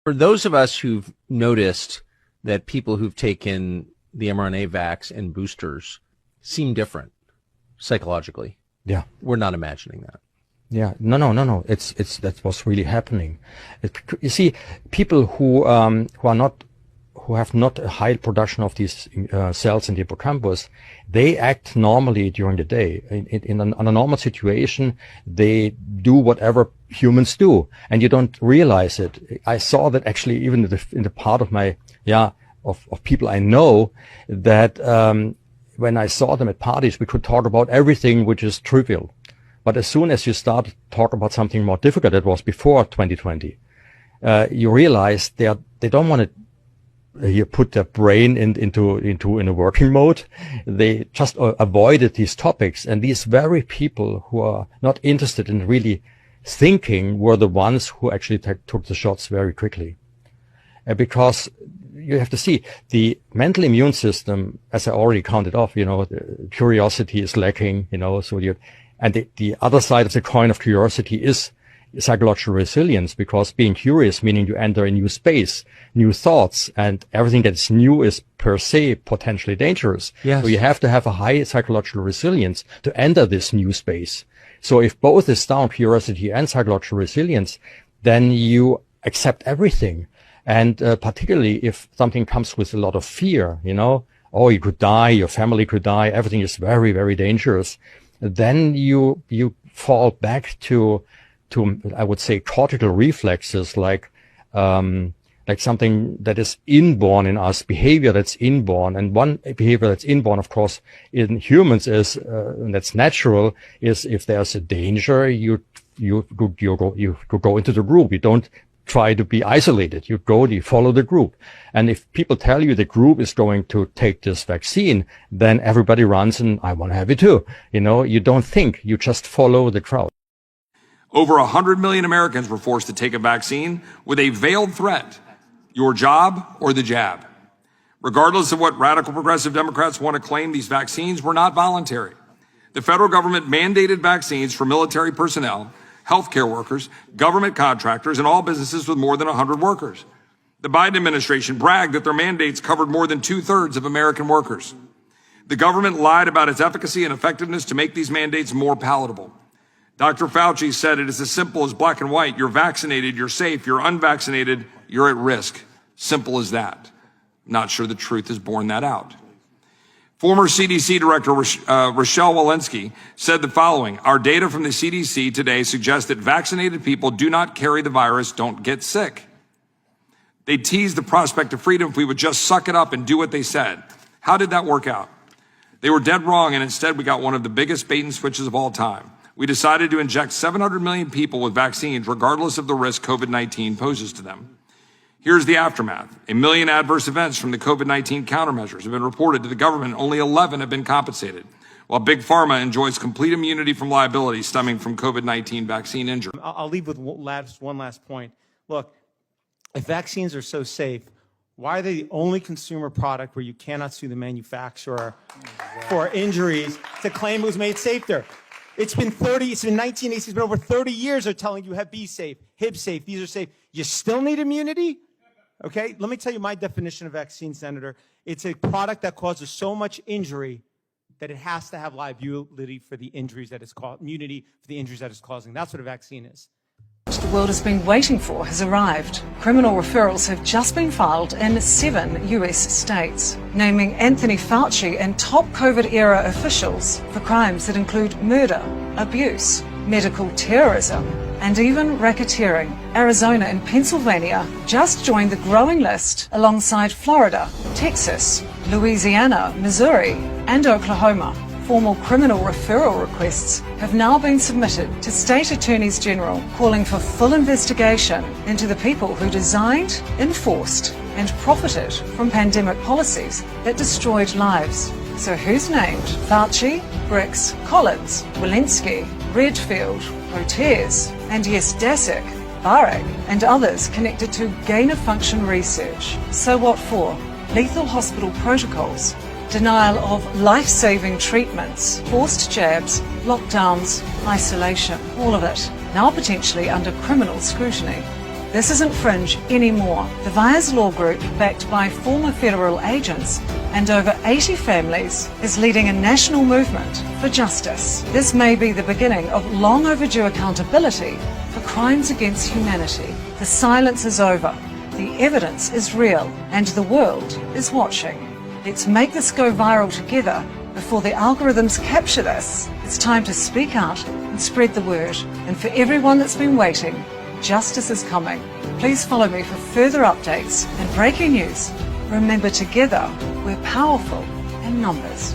For those of us who've noticed that people who've taken the mRNA vax and boosters seem different psychologically. Yeah. We're not imagining that. Yeah. No. It's that's what's really happening. You see, people who have not a high production of these cells in the hippocampus, they act normally during the day. On a normal situation, they do whatever humans do, and you don't realize it. I saw that actually even in the part of my of people I know that when I saw them at parties, we could talk about everything which is trivial. But as soon as you start to talk about something more difficult, it was before 2020, you realize they don't want to you put their brain into a working mode. They just avoided these topics, and these very people who are not interested in really thinking were the ones who actually took the shots very quickly. Because you have to see the mental immune system, as I already counted off, curiosity is lacking, so the other side of the coin of curiosity is psychological resilience, because being curious, meaning you enter a new space, new thoughts, and everything that's new is per se potentially dangerous. Yes. So you have to have a high psychological resilience to enter this new space. So if both is down, curiosity and psychological resilience, then you accept everything. And particularly if something comes with a lot of fear, oh, you could die, your family could die, everything is very, very dangerous. Then you fall back to I would say cortical reflexes, like something that is inborn in us, behavior that's inborn. And one behavior that's inborn, of course, in humans is, and that's natural, is if there's a danger, you go into the group. You don't try to be isolated. You follow the group. And if people tell you the group is going to take this vaccine, then everybody runs and I want to have it too. You don't think, you just follow the crowd. Over 100 million Americans were forced to take a vaccine with a veiled threat: your job or the jab. Regardless of what radical progressive Democrats want to claim, these vaccines were not voluntary. The federal government mandated vaccines for military personnel, healthcare workers, government contractors, and all businesses with more than 100 workers. The Biden administration bragged that their mandates covered more than 2/3 of American workers. The government lied about its efficacy and effectiveness to make these mandates more palatable. Dr. Fauci said it is as simple as black and white. You're vaccinated, you're safe. You're unvaccinated, you're at risk. Simple as that. Not sure the truth has borne that out. Former CDC Director Rochelle Walensky said the following: our data from the CDC today suggests that vaccinated people do not carry the virus, don't get sick. They teased the prospect of freedom if we would just suck it up and do what they said. How did that work out? They were dead wrong, and instead we got one of the biggest bait and switches of all time. We decided to inject 700 million people with vaccines, regardless of the risk COVID-19 poses to them. Here's the aftermath. 1 million adverse events from the COVID-19 countermeasures have been reported to the government. Only 11 have been compensated, while Big Pharma enjoys complete immunity from liability stemming from COVID-19 vaccine injury. I'll leave with one last point. Look, if vaccines are so safe, why are they the only consumer product where you cannot sue the manufacturer for injuries to claim it was made safer? It's been 1980s, it's been over 30 years they're telling you, be safe, HIB safe, these are safe. You still need immunity? Okay, let me tell you my definition of vaccine, Senator. It's a product that causes so much injury that it has to have liability for the injuries that it's causing, immunity for the injuries that it's causing. That's what a vaccine is. The world has been waiting for has arrived. Criminal referrals have just been filed in 7 US states, naming Anthony Fauci and top COVID-era officials for crimes that include murder, abuse, medical terrorism, and even racketeering. Arizona and Pennsylvania just joined the growing list alongside Florida, Texas, Louisiana, Missouri, and Oklahoma. Formal criminal referral requests have now been submitted to state attorneys general, calling for full investigation into the people who designed, enforced, and profited from pandemic policies that destroyed lives. So who's named? Fauci, Briggs, Collins, Walensky, Redfield, Otez, and yes, Daszak, Barek, and others connected to gain-of-function research. So what for? Lethal hospital protocols, denial of life-saving treatments, forced jabs, lockdowns, isolation, all of it now potentially under criminal scrutiny. This isn't fringe anymore. The Vyers Law Group, backed by former federal agents and over 80 families, is leading a national movement for justice. This may be the beginning of long overdue accountability for crimes against humanity. The silence is over. The evidence is real, and the world is watching. Let's make this go viral together before the algorithms capture this. It's time to speak out and spread the word. And for everyone that's been waiting, justice is coming. Please follow me for further updates and breaking news. Remember, together we're powerful in numbers.